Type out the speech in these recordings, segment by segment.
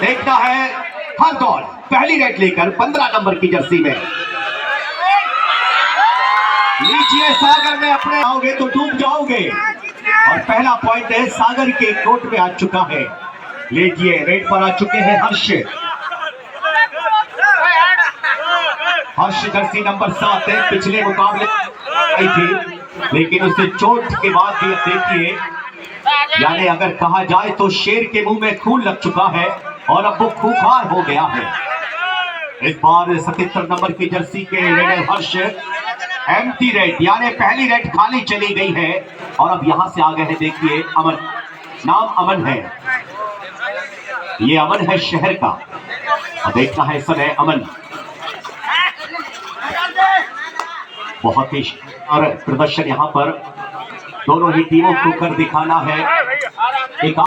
देखना है हरदौल पहली रेड लेकर 15 नंबर की जर्सी में। लीजिए सागर में अपने आओगे तो डूब जाओगे और पहला पॉइंट है सागर के कोर्ट में आ चुका है। लीजिए रेड पर आ चुके हैं हर्ष जर्सी नंबर 7 है। पिछले मुकाबले आई थी लेकिन उससे चोट के बाद भी देखिए, यानी अगर कहा जाए तो शेर के मुंह में खून लग चुका है और अब वो खूंखार हो गया है। इस बार 77 नंबर की जर्सी के रेडर हर्ष एम्प्टी रेड यानी पहली रेड खाली चली गई है और अब यहां से आ गए हैं। देखिए अमन, नाम अमन है, ये अमन है शहर का। और देखना है इस समय अमन बहुत ही और प्रदर्शन यहां पर दोनों ही टीमों को कर दिखाना है। एक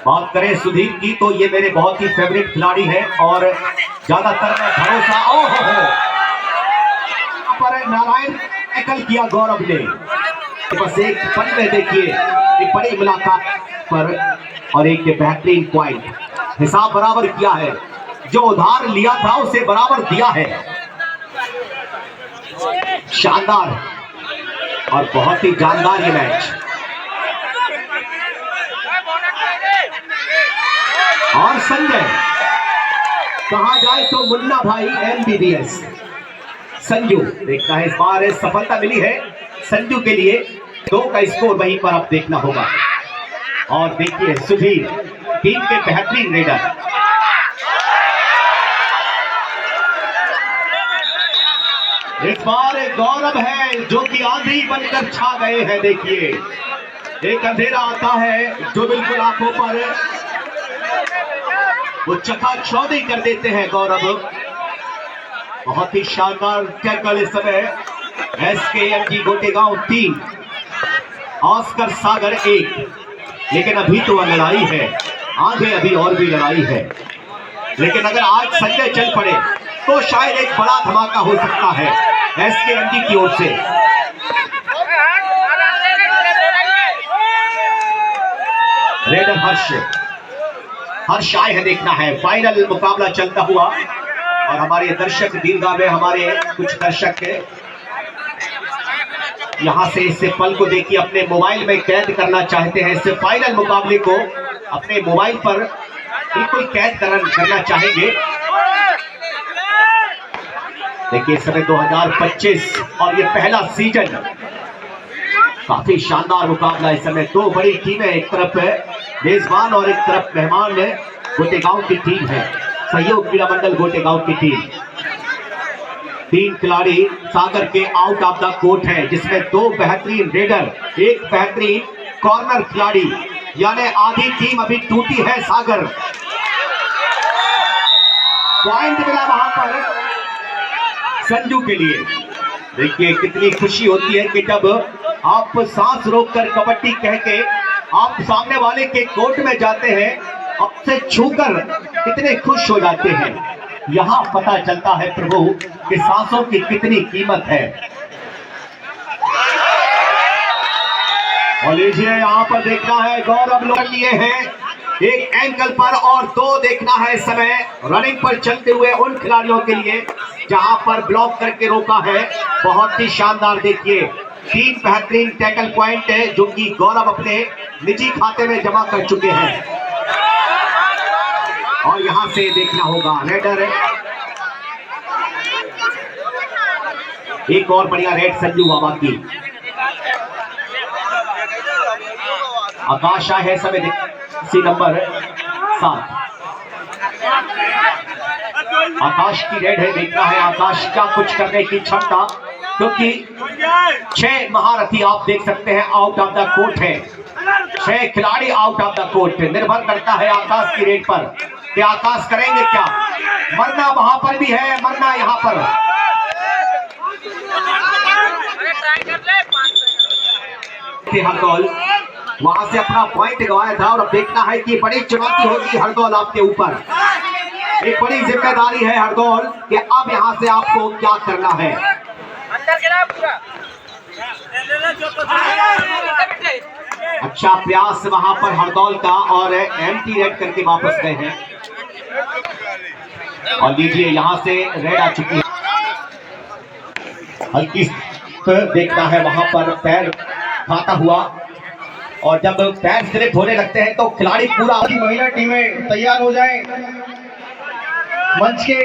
बात करें सुधीर की तो ये मेरे बहुत ही फेवरेट खिलाड़ी है और ज्यादातर मैं भरोसा पर नारायण टैकल किया गौरव ने। बस एक पल में देखिए एक बड़ी मुलाकात पर और एक बेहतरीन पॉइंट, हिसाब बराबर किया है, जो उधार लिया था उसे बराबर दिया है। शानदार और बहुत ही जानदार ये मैच। और संजय कहा जाए तो मुन्ना भाई MBBS संजू, देखना है इस बार सफलता मिली है संजू के लिए। 2 का स्कोर वहीं पर अब देखना होगा। और देखिए सुधीर टीम के बेहतरीन रेडर। इस बार गौरव है जो कि आंधी बनकर छा गए हैं। देखिए एक अंधेरा आता है जो बिल्कुल आंखों पर वो चकाचौंधी कर देते हैं गौरव। बहुत ही शानदार टैकल इस समय। SKMG गोटेगांव 3 ऑस्कर सागर 1। लेकिन अभी तो लड़ाई है, आगे अभी और भी लड़ाई है। लेकिन अगर आज संजय चल पड़े तो शायद एक बड़ा धमाका हो सकता है SKMG की ओर से। रेडर हर्ष आए हैं, देखना है फाइनल मुकाबला चलता हुआ। और हमारे दर्शक दीर्घा में हमारे कुछ दर्शक यहां से इस पल को देखिए अपने मोबाइल में कैद करना चाहते हैं। इस फाइनल मुकाबले को अपने मोबाइल पर बिल्कुल कैद करना चाहेंगे। देखिए इस समय 2025 और ये पहला सीजन, काफी शानदार मुकाबला इस समय। 2 बड़ी टीमें, एक तरफ है मेजबान और एक तरफ मेहमान है गोटेगांव की टीम है, सहयोग क्रीड़ा मंडल गोटेगांव की टीम। 3 खिलाड़ी सागर के आउट ऑफ द कोर्ट है, जिसमें 2 बेहतरीन रेडर, एक बेहतरीन कॉर्नर खिलाड़ी, यानी आधी टीम अभी टूटी है सागर। पॉइंट मिला वहां पर संजू के लिए। देखिए कितनी खुशी होती है कि जब आप सांस रोककर कबड्डी कह के आप सामने वाले के कोर्ट में जाते हैं, आपसे छूकर कितने खुश हो जाते हैं। यहां पता चलता है प्रभु कि सांसों की कितनी कीमत है। और लीजिए यहां पर देखना है गौरव लौट लिए हैं एक एंगल पर और 2 देखना है इस समय रनिंग पर चलते हुए उन खिलाड़ियों के लिए जहां पर ब्लॉक करके रोका है। बहुत ही शानदार देखिए 3 बेहतरीन टैकल पॉइंट है जो कि गौरव अपने निजी खाते में जमा कर चुके हैं। और यहां से देखना होगा रेडर, एक और बढ़िया रेड संजू बाबा की। आकाश है समय सी नंबर 7। आकाश की रेड है, देखना है आकाश का कुछ करने की क्षमता, क्योंकि 6 महारथी आप देख सकते हैं आउट ऑफ द कोर्ट है। 6 खिलाड़ी आउट ऑफ द कोर्ट। निर्भर करता है आकाश की रेड पर कि आकाश करेंगे क्या। मरना वहां पर भी है, मरना यहां पर। हरदौल वहां से अपना पॉइंट गंवाया था और अब देखना है कि बड़ी चुनौती होगी हरदौल आपके ऊपर। एक बड़ी जिम्मेदारी है हरदौल कि अब यहां से आपको क्या करना है। अच्छा प्रयास वहां पर हरदौल का और एम्प्टी रेड करके वापस गए हैं। और लीजिए यहां से रेड आ चुकी है। हल्की देखना है वहां पर पैर खाता हुआ, और जब पैर स्लिप होने लगते हैं तो खिलाड़ी पूरा। महिला टीमें तैयार हो जाएं, मंच के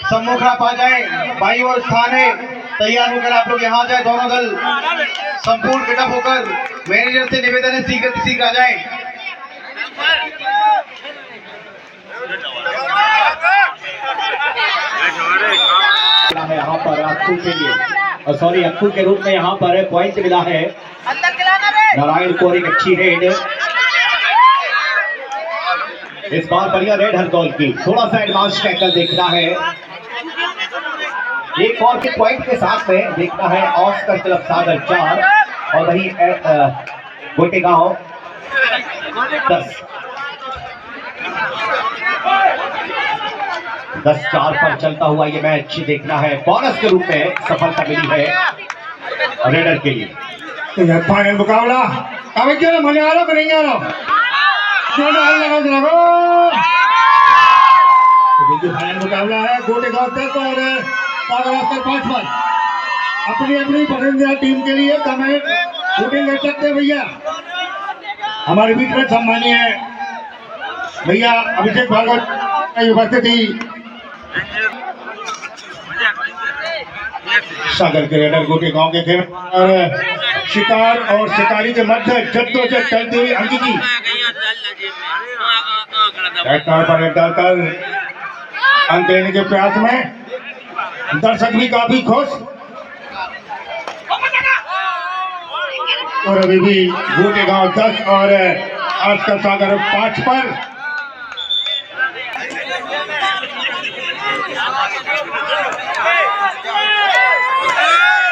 सम्मुख आप आ जाएं, बाई और स्थान है, तैयार होकर आप लोग यहाँ जाए। दोनों दल संपूर्ण गेटअप होकर मैनेजर से निवेदन है शीघ्र आ जाएं। यहाँ पर अक्कू के लिए, सॉरी अक्कू के रूप में यहाँ पर पॉइंट मिला है नारायण को। एक अच्छी रेड इस बार, बढ़िया रेड हरदौल की। थोड़ा सा एडवांस टैकल देखना है, एक और के पॉइंट के साथ में देखना है। ऑस्कर क्लब सागर 4 और वही गोटेगांव 10-4 पर चलता हुआ ये मैच देखना है। बोनस के रूप में सफलता मिली है रेडर के लिए। फाइनल मुकाबला अभी क्यों मजा आ रहा नहीं आ रहा, फाइनल मुकाबला है गोटेगांव 10 और सागर ऑस्कर 5 पर। अपनी अपनी पसंदीदा टीम के लिए कमेंट वोटिंग कर सकते हैं भैया। हमारे बीच में सम्मानीय है भैया अभिषेक भागवत की उपस्थिति। सागर के रेडर गोटेगांव के थे और शिकार और शिकारी के मध्य जद्दोजहद चलती हुई अंकी की पर डालकर अंक लेने के प्रयास में दर्शक भी काफी खुश। और अभी भी गोटेगांव 10 और ऑस्कर सागर 5 पर।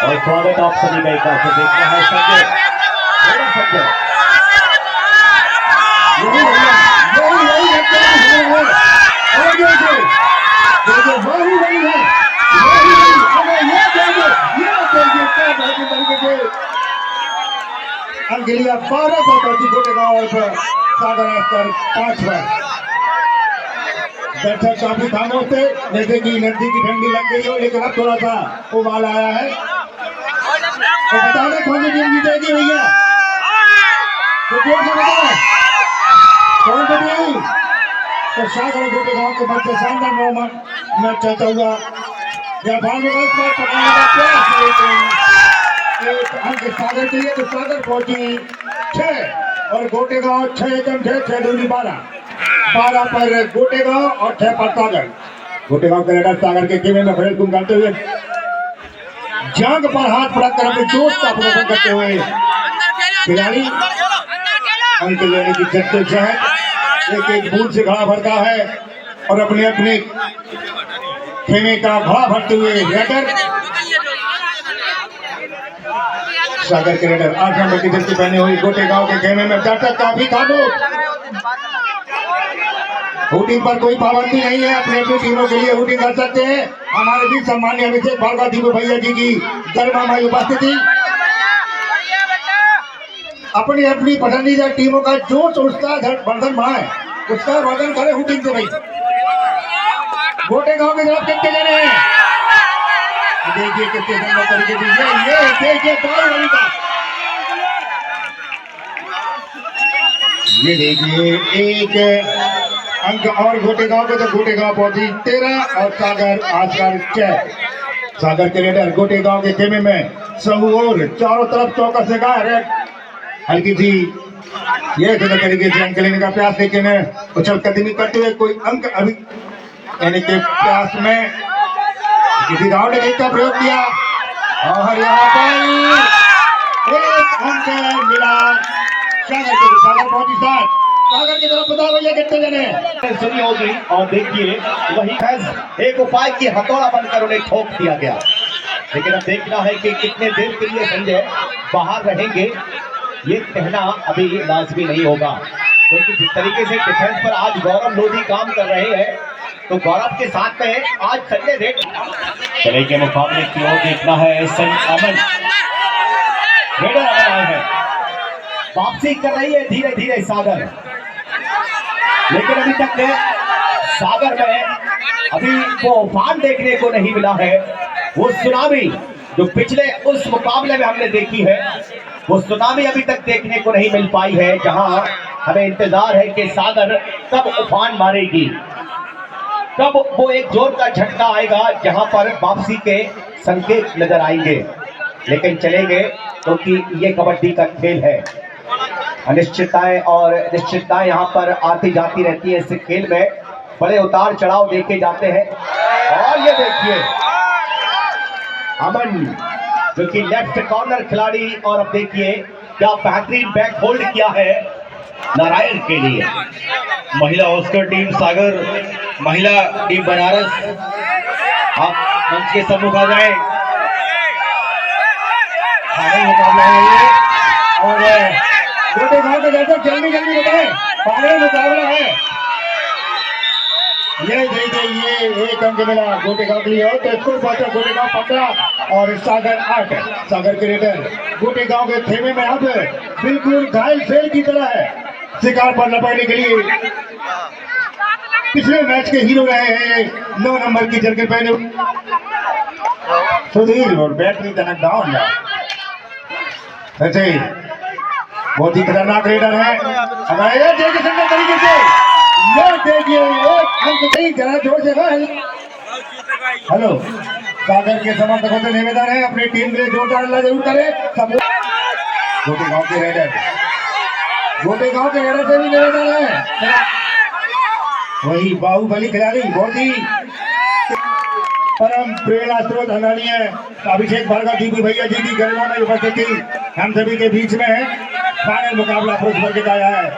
और स्वागत आप सभी का एक बार से देखना है संजय। अंगिलिया 12 पर पहुंची गोटेगांव और सागर ऑस्कर 5 पर। दर्शक काफी खामोश थे, जैसे कि नदी की ठंडी लग गई हो, लेकिन अब थोड़ा सा उबाल आया है। तो बता दें कौन सी टीम जीतेगी भैया, तो जोर से बताओ कौन सी टीम। तो सागर गोटेगांव के मध्य शानदार मोहम्मद मैच चलता हुआ जापान में पकड़ने का प्रयास, एक अंक सागर के लिए। तो सागर पहुंची 6 और गोटेगांव 6 एकम 6 दूरी 12 पर गोटेगांव और 6 पर सागर। गोटेगांव के रेडर सागर के खेमे में बड़े गुम करते हुए जंग पर हाथ पटक कर अपने जोश का प्रदर्शन करते हुए खिलाड़ी अंक लेने की जद्दोजहद एक बूंद से घड़ा भरता है और अपने अपने खेमे का घड़ा भरते हुए रेडर सागर के रेडर 8 नंबर की जर्सी पहने हुई गोटेगांव के खेमे में दर्शक काफी खामोश। शूटिंग पर कोई पाबंदी नहीं है, अपने अपनी टीमों के लिए शूटिंग कर सकते हैं। हमारे भी सम्मान्य अभिषेक भागवत दीपू भैया जी की गर्मामयी उपस्थिति। अपनी अपनी पसंदीदा टीमों का जोश उसका वर्धन बढ़ाए, उसका वर्धन करे शूटिंग से भाई। गोटेगांव की तरफ कितने जने हैं देखिए, कितने सुंदर तरीके से ये देखिए ये देखिए एक अंक और गोटेगांव को। तो गोटेगांव पहुंची 13 और सागर ऑस्कर 6। सागर के रेडर गोटेगांव के खेमे में सहू और चारों तरफ चौका से गाय रेड हल्की सी ये तरीके से अंक लेने का प्रयास, लेकिन उछल कदमी करते हुए कोई अंक अभी लेने के प्रयास में किसी राउंड का प्रयोग किया और यहाँ पर एक अंक मिला सागर को। सागर पहुंची 7। सागर की तरफ बताओ भैया कितने जने सुनी होगी। और देखिए वही एक उपाय की हथौड़ा बनकर उन्हें ठोक दिया गया, लेकिन अब देखना है कि कितने देर के लिए संजय बाहर रहेंगे, ये कहना अभी लाजमी नहीं होगा, क्योंकि जिस तरीके से डिफेंस पर आज गौरव लोधी काम कर रहे हैं, तो गौरव के साथ में आज संजय रेड चले के मुकाबले की ओर देखना है। अमन रेडर अमन आए हैं वापसी कर रही है धीरे धीरे सागर, लेकिन अभी तक सागर में अभी वो उफान देखने को नहीं मिला है। वो सुनामी जो पिछले उस मुकाबले में हमने देखी है, वो सुनामी अभी तक देखने को नहीं मिल पाई है, जहां हमें इंतजार है कि सागर कब उफान मारेगी, कब वो एक जोर का झटका आएगा जहां पर वापसी के संकेत नजर आएंगे। लेकिन चलेंगे क्योंकि ये कबड्डी का खेल है, अनिश्चितताएं और निश्चितताएं यहाँ पर आती जाती रहती है। इस खेल में बड़े उतार चढ़ाव देखे जाते हैं। और ये देखिए अमन जो कि लेफ्ट कॉर्नर खिलाड़ी, और अब देखिए क्या बेहतरीन बैक होल्ड किया है नारायण के लिए। महिला ऑस्कर टीम सागर, महिला टीम बनारस, आप मंच के सम्मुख आ जाए। फाइनल मुकाबला है ये, और गोटे गांव के दर्शक जल्दी जल्दी बताएं, फाइनल मुकाबला है ये। देखिए ये एक अंक मिला गोटे गांव के लिए, और तो स्कोर पहुंचा गोटे गांव 15 और सागर 8। सागर के रेडर गोटे गांव के खेमे में अब बिल्कुल घायल शेर की तरह है, शिकार पर लपटने के लिए। पिछले मैच के हीरो रहे हैं 9 नंबर की जर्किन पहने सुधीर, और बैटरी का डाउन ऐसे बहुत ही खतरनाक रेडर है हमारे। ये देखिए सुंदर तरीके से, ये देखिए एक अंक नहीं, जरा जोर से भाई। हेलो, सागर के समर्थकों से निवेदन है अपनी टीम के लिए जोरदार हल्ला जरूर करें सब। गोटे गांव के रेडर, गोटे गांव के रेडर से भी निवेदन है, वही बाहुबली खिलाड़ी, बहुत ही परम प्रेरणा स्रोत हमारी है अभिषेक भार्गव जी की, भैया जी की गरिमा में उपस्थिति हम सभी के बीच में है। फाइनल मुकाबला पुरुष वर्ग का आया है।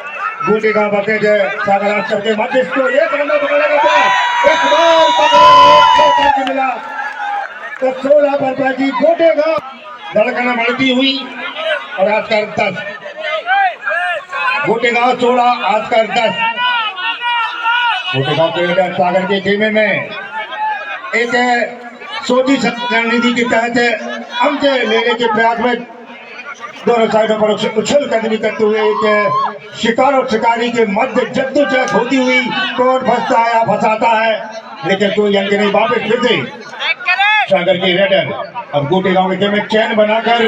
गोटे गांव बकेज सागर आस्कर के मध्य को एक रन पकड़ा गया, इस बार मिला तो 16 पर बाजी गोटे गांव। धड़कन बढ़ती हुई और आस्कर 10, गोटे गांव 16 आस्कर 10। गोटे गांव के लीडर सागर के खेमे में एक सोची रणनीति के तहत अंक लेने के प्रयास में दोनों साइडों पर उछल कदमी करते हुए एक शिकार और शिकारी के मध्य जद्दोजहद होती हुई कौन फंसता है या फंसाता है, लेकिन कोई अंक नहीं। वापस फिर से सागर के रेडर अब गोटे गांव के में चैन बनाकर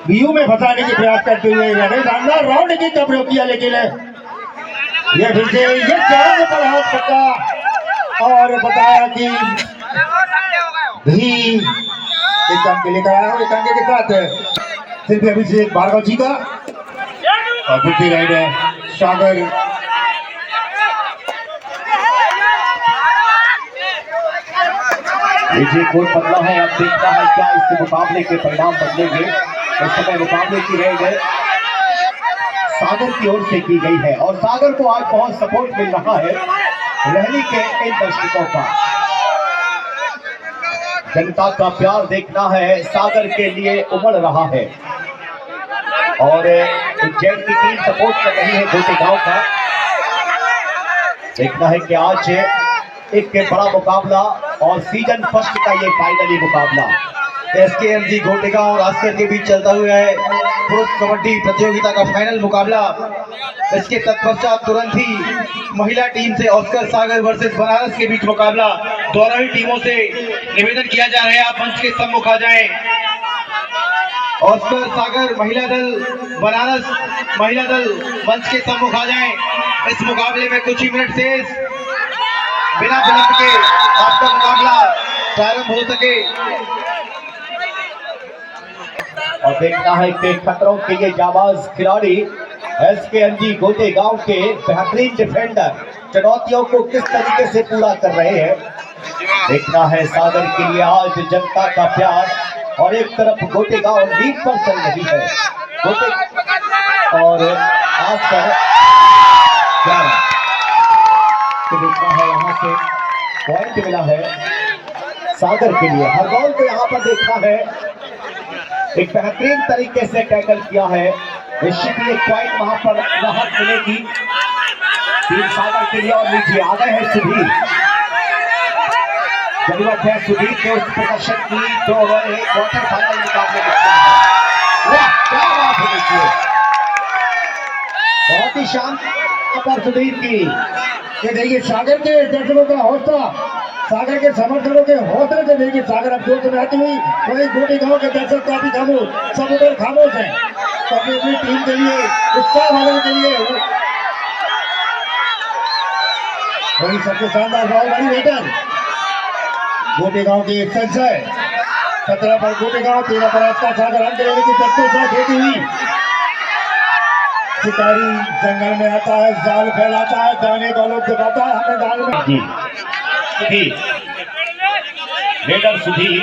व्यू में फंसाने के प्रयास करते हुए शानदार राउंड की का प्रयोग किया, लेकिन ये फिर से ये चरण पर हाथ पकड़ा और बताया कि भी एक अंक लेकर आया हूँ। एक अंक के साथ सिर्फ अभिषेक भार्गव जी का, और फिर से राइडर सागर देखिए कौन बदला है, अब देखना है क्या इस मुकाबले के परिणाम बदलेंगे। इस समय मुकाबले की रेड सागर की ओर से की गई है, और सागर को आज बहुत सपोर्ट मिल रहा है रहली के इन दर्शकों का। जनता का प्यार देखना है सागर के लिए उमड़ रहा है, और उज्जैन की टीम सपोर्ट कर रही है गोटे गांव का। देखना है कि आज एक बड़ा मुकाबला और सीजन फर्स्ट का ये फाइनली मुकाबला एसकेएमजी गोटेगांव और आस्कर के बीच चलता हुआ है पुरुष कबड्डी प्रतियोगिता का फाइनल मुकाबला। इसके तत्पश्चात तुरंत ही महिला टीम से ऑस्कर सागर वर्सेस बनारस के बीच मुकाबला। दोनों ही टीमों से निवेदन किया जा रहा है आप मंच के सम्मुख आ जाएं। ऑस्कर सागर महिला दल, बनारस महिला दल मंच के सम्मुख आ जाएं। इस मुकाबले में कुछ ही मिनट शेष, बिना विलंब के आपका मुकाबला प्रारंभ हो सके। और देखना है कि खतरों के ये जाबाज खिलाड़ी एसकेएमजी गोटे गांव के बेहतरीन डिफेंडर चुनौतियों को किस तरीके से पूरा कर रहे हैं। देखना है सागर के लिए आज जनता का प्यार, और एक तरफ गोटे गांव लीड पर चल रही है गोटे, और आजकल तो देखना है यहाँ से पॉइंट मिला है सागर के लिए। हर बॉल को यहाँ पर देखना है, एक बेहतरीन तरीके से टैकल किया है, निश्चित ही एक पॉइंट वहां पर राहत मिलेगी टीम सागर के लिए। और नीचे आ गए हैं सुधीर, जरूरत है सुधीर के उस प्रदर्शन की जो उन्होंने क्वार्टर फाइनल मुकाबले में किया है। वाह क्या बात है, देखिए बहुत ही शांत पर सुधीर की। ये देखिए सागर के दर्शकों का हौसला, सागर के समर्थकों के हौसले से देखिए सागर अब जोर में आती हुई, वही गोटी गांव के दर्शक काफी खामोश, सब उधर खामोश हैं। तो अपनी अपनी टीम के लिए, उत्साह बढ़ाने के लिए वही सबसे शानदार बॉल बड़ी बेटर गोटी गांव की संचय 17 पर गोटी गांव, 13 पर आज का सागर अंक लेने की तत्पर होती हुई। शिकारी जंगल में आता है, जाल फैलाता है, दाने का लोग दिखाता है, हमें दाल में जी सुधीर, रेडर सुधीर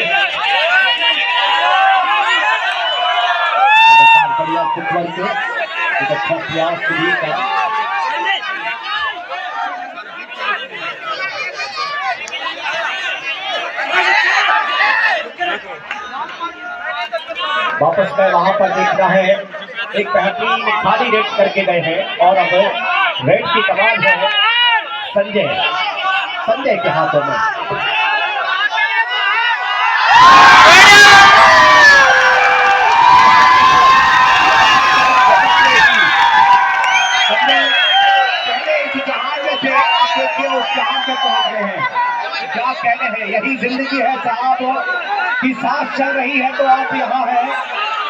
बढ़िया फुटबॉल से एक अच्छा प्रयास सुधीर का। वापस में वहां पर देखना है, एक बेहतरीन खाली रेड करके गए हैं और अब रेड की कमान है संजय के हाथों में। संजय पहले इस जहाज में थे, आप देखिए उस जहाज में पहुंच गए हैं। क्या कहने हैं, यही जिंदगी है साहब की सांस चल रही है तो आप यहाँ हैं,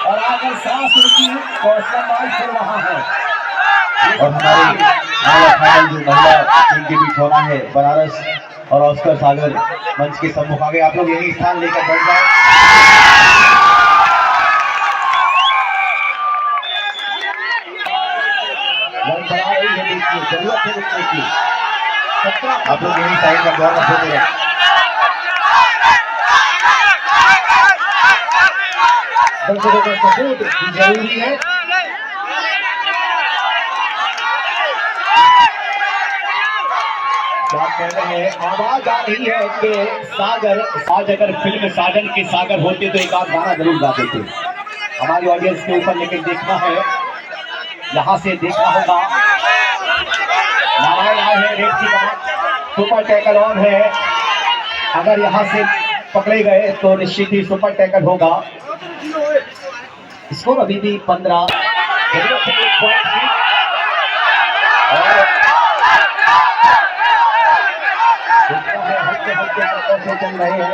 और अगर सांस रुकी तो असलमान चल रहा है। और हमारे फाइनल जो महिला टीम के बीच होना है, बनारस और ऑस्कर सागर मंच के सम्मुख आगे आप लोग यही स्थान लेकर बैठ जाए। जरूरत है रुकने की, आप लोग यही साइड का द्वार रखते हैं। दर्शकों का सपोर्ट जरूरी है। क्या कह रहे हैं, आवाज आ रही है कि सागर, आज अगर फिल्म साजन के सागर होते तो एक आध गाना जरूर गाते थे हमारी ऑडियंस के ऊपर, लेकिन देखना है, यहाँ से देखना होगा। नारायण आए हैं, रेड की कमान, सुपर टैकल ऑन है, अगर यहाँ से पकड़े गए तो निश्चित ही सुपर टैकल होगा। स्कोर अभी भी 15, जरूरत है एक पॉइंट की, और देखना है हल्के हल्के हाथों से चल रहे हैं,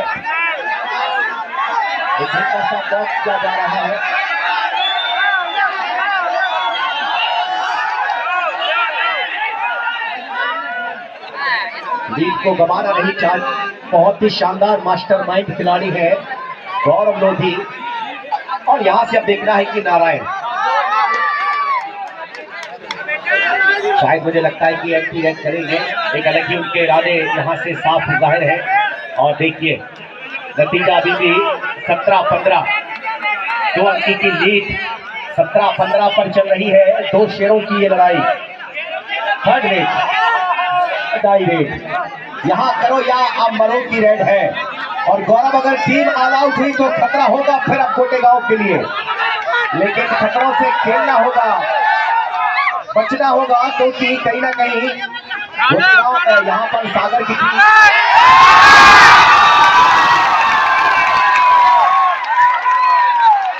एक हल्का सा बॉक्स किया जा रहा है। लीड को गंवाना नहीं चाहते, बहुत ही शानदार मास्टरमाइंड खिलाड़ी है गौरव लोधी, और यहां से अब देखना है कि नारायण, शायद मुझे लगता है कि एंटी रन करेंगे, एक अलग ही उनके इरादे यहां से साफ जाहिर है। और देखिए नतीजा अभी भी 17-15, 2 अंक की लीड 17-15 पर चल रही है। 2 शेरों की ये लड़ाई, थर्ड रेड डाई रेड, यहाँ करो या अब मरो की रेड है। और गौरव अगर टीम ऑल आउट हुई तो खतरा होगा फिर अब कोटेगांव के लिए, लेकिन खतरों से खेलना होगा, बचना होगा, क्योंकि कहीं ना कहीं यहाँ पर सागर की टीम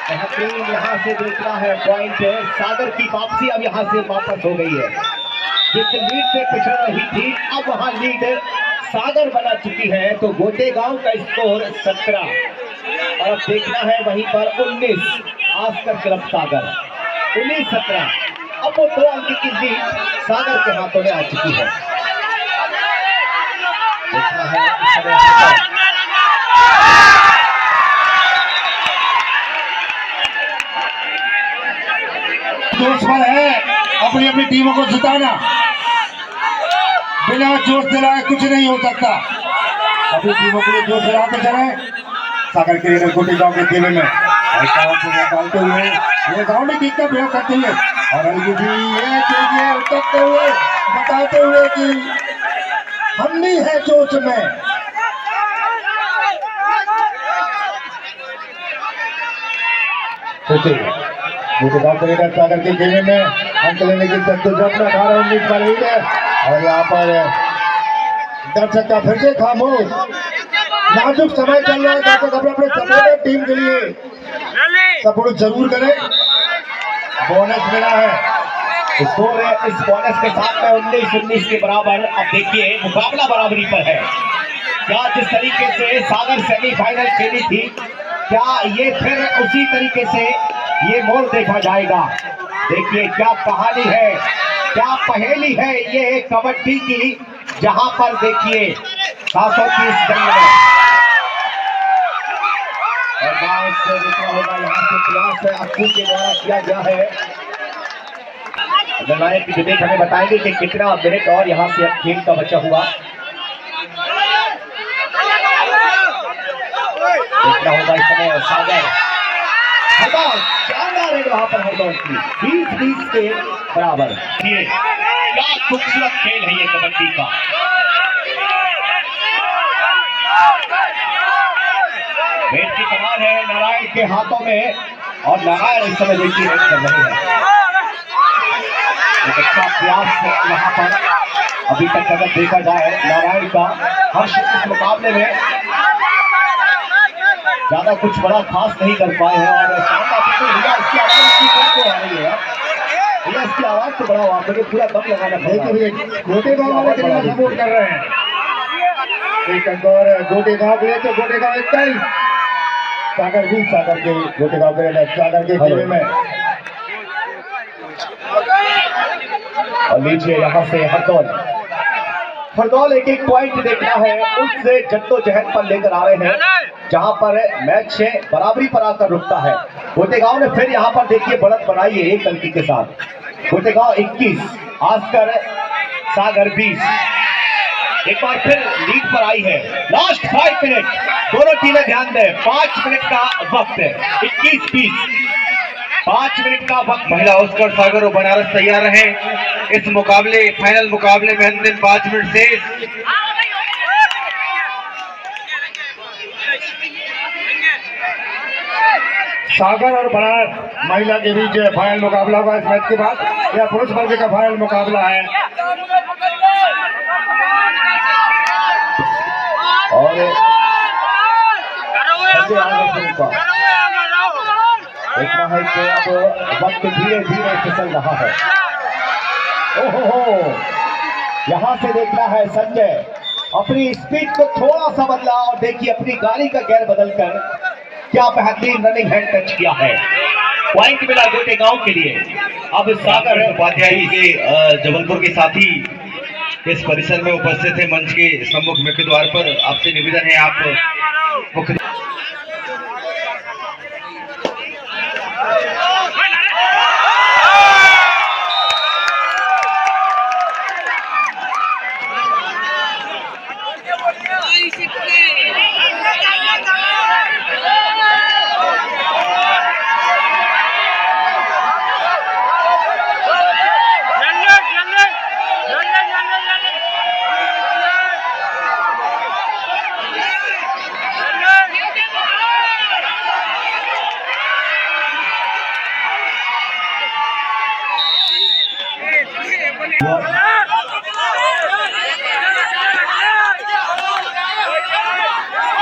बेहतरीन, यहाँ से देखना है पॉइंट, सागर की वापसी अब यहाँ से वापस हो गई है, जिस लीड से पिछड़ रही थी अब वहां लीड सागर बना चुकी है। तो गोटेगांव का स्कोर 17 और अब देखना है वहीं पर 19, आस्कर क्लब सागर 19-17, अब वो 2 अंक की लीड सागर के हाथों में आ चुकी है। देखना है जोश पर है अपनी अपनी टीमों को जिताना, बिना जोश दिलाए कुछ नहीं हो सकता। अपनी टीमों के लिए जोश दिलाते चले। सागर के गोटेगांव के खेले में डालते हुए ये गाँव में किक का प्रयोग करते हुए और उतरते हुए बताते हुए कि हम नहीं है जोश में। गोटेगांव के लीडर सागर के खेले में अंक लेने की जद्दोजहद में 18-19 पर लीड है, और यहाँ पर दर्शक का फिर से खामोश, नाजुक समय चल रहा है, दर्शक अपने अपने सपोर्ट टीम के लिए सपोर्ट जरूर करें, बोनस मिला है। स्कोर है इस बोनस के साथ में 19-19 के बराबर। अब देखिए मुकाबला बराबरी पर है। क्या जिस तरीके से सागर सेमीफाइनल खेली थी, क्या ये फिर उसी तरीके से ये मोड़ देखा जाएगा। देखिए क्या कहानी है, क्या पहेली है ये कबड्डी की, जहां पर देखिए 730 जंग में और गांव से जितना होगा यहाँ से प्रयास अक्कू के द्वारा किया गया है। निर्णायक की विवेक हमें बताएंगे कि कितना मिनट और यहाँ से अब खेल का बचा हुआ। देखना होगा इस समय सागर हरदौल, शानदार है वहां पर हरदौल की 20-20 के बराबर। ये क्या खूबसूरत खेल है ये कबड्डी का। वेट की कमान है नारायण के हाथों में और नारायण इस समय देखिए वेट कर रहे हैं। एक अच्छा प्रयास यहाँ पर अभी तक अगर देखा जाए नारायण का। हर्ष इस मुकाबले में ज्यादा कुछ बड़ा खास नहीं कर पाए हैं और इसकी आवाज इतनी क्यों आ रही है यार? भैया इसकी आवाज तो बड़ा हुआ, मुझे पूरा दम लगाना पड़ेगा। गोटे गांव वाले कितना सपोर्ट कर रहे हैं। एक अंक और गोटे गांव के लिए तो गोटे गांव 21, सागर के गोटे गांव के सागर के खेल में। और लीजिए यहाँ से हरदौल एक पॉइंट देखना है, उससे जद्दोजहद पर लेकर आ रहे हैं जहां पर मैच बराबरी पर आकर रुकता है। गोटेगांव ने फिर यहाँ पर देखिए बढ़त बनाई है एक अंक के साथ। गोटेगांव 21, आस्कर सागर 20, एक बार फिर लीड पर आई है। लास्ट 5 मिनट, दोनों टीमें ध्यान दें, 5 मिनट का वक्त है। 21-20, 5 मिनट का वक्त। महिला ऑस्कर सागर और बनारस तैयार रहे इस मुकाबले फाइनल मुकाबले में। अंतिम 5 मिनट से सागर और बनारस महिला के बीच फाइनल मुकाबला होगा इस मैच के बाद। यह पुरुष वर्ग का फाइनल मुकाबला है और देखना है कि अब वक्त धीरे धीरे फिसल रहा है। ओहो, यहाँ से देखना है संजय अपनी स्पीड को थोड़ा सा बदला और देखिए अपनी गाड़ी का गियर बदलकर क्या बेहतरीन रनिंग हैंड टच किया है। पॉइंट मिला गोटेगांव के लिए। अब सागर उपाध्याय के जबलपुर के साथी इस परिसर में उपस्थित है मंच के सम्मुख मुख्य द्वार पर। आपसे निवेदन है आप मुख्य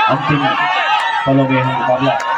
अंतिम पलों में मुकाबला